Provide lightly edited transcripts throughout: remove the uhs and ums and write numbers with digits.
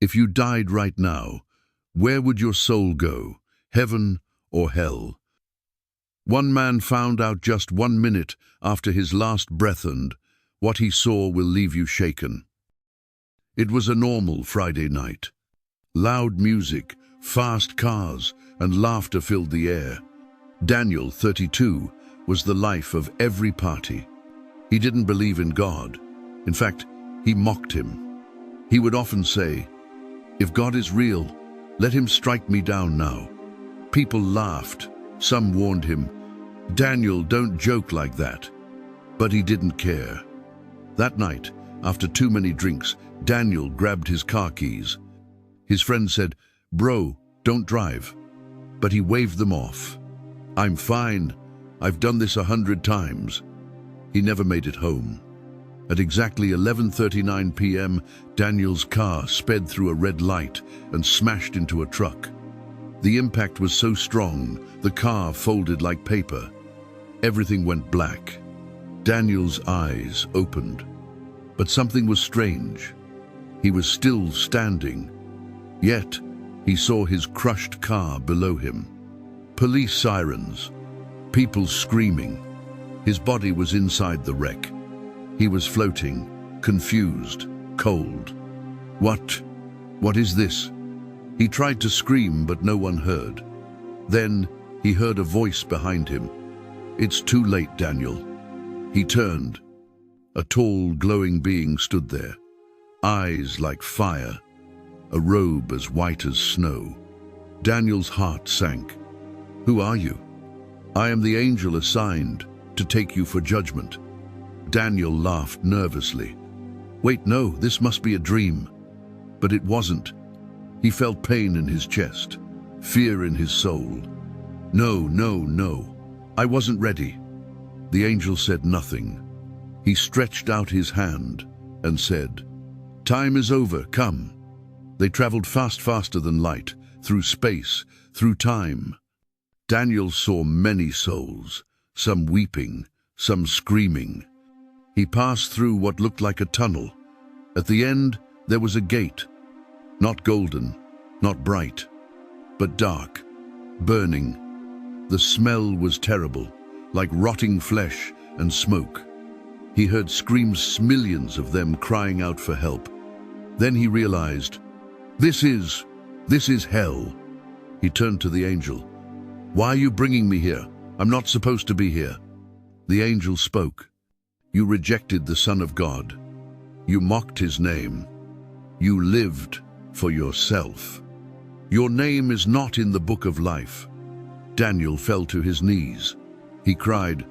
If you died right now, where would your soul go, heaven or hell? One man found out just 1 minute after his last breath, and what he saw will leave you shaken. It was a normal Friday night. Loud music, fast cars, and laughter filled the air. Daniel, 32, was the life of every party. He didn't believe in God. In fact, he mocked him. He would often say, "If God is real, let him strike me down now." People laughed. Some warned him, "Daniel, don't joke like that." But he didn't care. That night, after too many drinks, Daniel grabbed his car keys. His friend said, "Bro, don't drive." But he waved them off. "I'm fine. I've done this 100 times. He never made it home. At exactly 11:39 p.m., Daniel's car sped through a red light and smashed into a truck. The impact was so strong, the car folded like paper. Everything went black. Daniel's eyes opened. But something was strange. He was still standing. Yet, he saw his crushed car below him. Police sirens. People screaming. His body was inside the wreck. He was floating, confused, cold. What is this?" He tried to scream, but no one heard. Then he heard a voice behind him. "It's too late, Daniel." He turned. A tall, glowing being stood there, eyes like fire, a robe as white as snow. Daniel's heart sank. "Who are you?" "I am the angel assigned to take you for judgment." Daniel laughed nervously. "Wait, no, this must be a dream." But it wasn't. He felt pain in his chest, fear in his soul. No, I wasn't ready." The angel said nothing. He stretched out his hand and said, "Time is over, come." They traveled faster than light, through space, through time. Daniel saw many souls, some weeping, some screaming. He passed through what looked like a tunnel. At the end, there was a gate. Not golden, not bright, but dark, burning. The smell was terrible, like rotting flesh and smoke. He heard screams, millions of them crying out for help. Then he realized, this is hell. He turned to the angel. "Why are you bringing me here? I'm not supposed to be here." The angel spoke. "You rejected the Son of God. You mocked his name. You lived for yourself. Your name is not in the book of life." Daniel fell to his knees. He cried,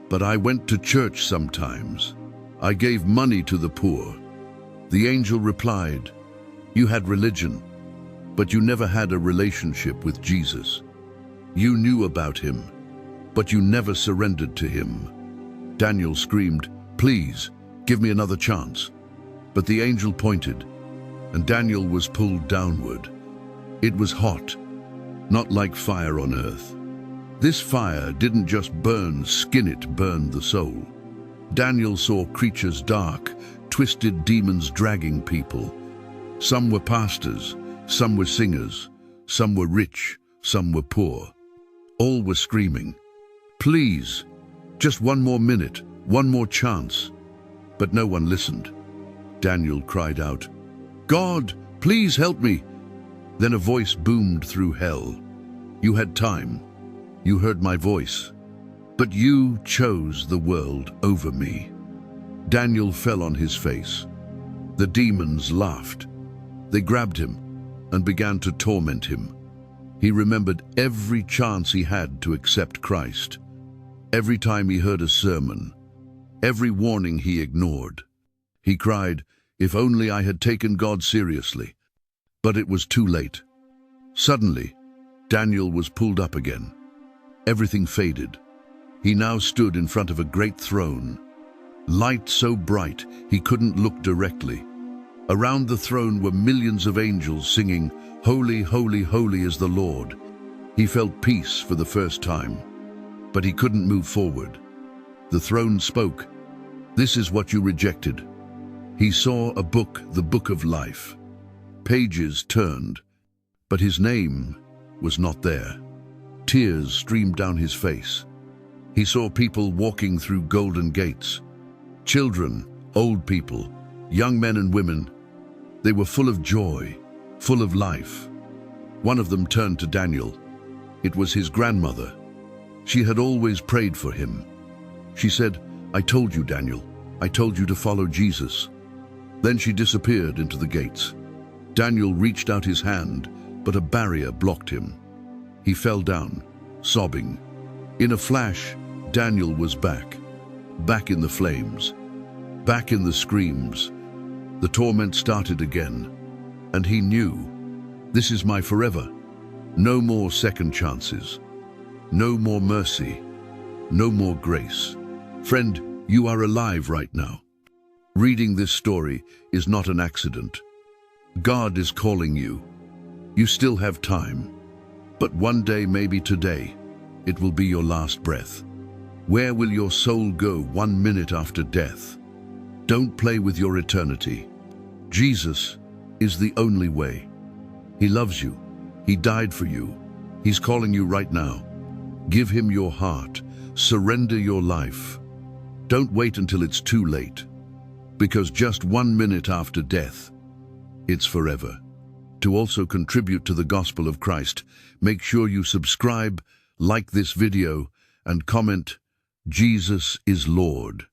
"But I went to church sometimes. I gave money to the poor." The angel replied, "You had religion, but you never had a relationship with Jesus. You knew about him, but you never surrendered to him." Daniel screamed, "Please, give me another chance." But the angel pointed, and Daniel was pulled downward. It was hot, not like fire on earth. This fire didn't just burn skin, it burned the soul. Daniel saw creatures dark, twisted demons dragging people. Some were pastors, some were singers, some were rich, some were poor. All were screaming, "Please, just one more minute, one more chance." But no one listened. Daniel cried out, "God, please help me." Then a voice boomed through hell. "You had time. You heard my voice. But you chose the world over me." Daniel fell on his face. The demons laughed. They grabbed him and began to torment him. He remembered every chance he had to accept Christ, every time he heard a sermon, every warning he ignored. He cried, "If only I had taken God seriously." But it was too late. Suddenly, Daniel was pulled up again. Everything faded. He now stood in front of a great throne, light so bright he couldn't look directly. Around the throne were millions of angels singing, "Holy, holy, holy is the Lord." He felt peace for the first time, but he couldn't move forward. The throne spoke, "This is what you rejected." He saw a book, the book of life. Pages turned, but his name was not there. Tears streamed down his face. He saw people walking through golden gates. Children, old people, young men and women. They were full of joy, full of life. One of them turned to Daniel. It was his grandmother. She had always prayed for him. She said, "I told you, Daniel. I told you to follow Jesus." Then she disappeared into the gates. Daniel reached out his hand, but a barrier blocked him. He fell down, sobbing. In a flash, Daniel was back in the flames, back in the screams. The torment started again, and he knew, this is my forever. No more second chances. No more mercy. No more grace. Friend, you are alive right now. Reading this story is not an accident. God is calling you. You still have time. But one day, maybe today, it will be your last breath. Where will your soul go 1 minute after death? Don't play with your eternity. Jesus is the only way. He loves you. He died for you. He's calling you right now. Give him your heart. Surrender your life. Don't wait until it's too late. Because just 1 minute after death, it's forever. To also contribute to the gospel of Christ, make sure you subscribe, like this video, and comment, Jesus is Lord.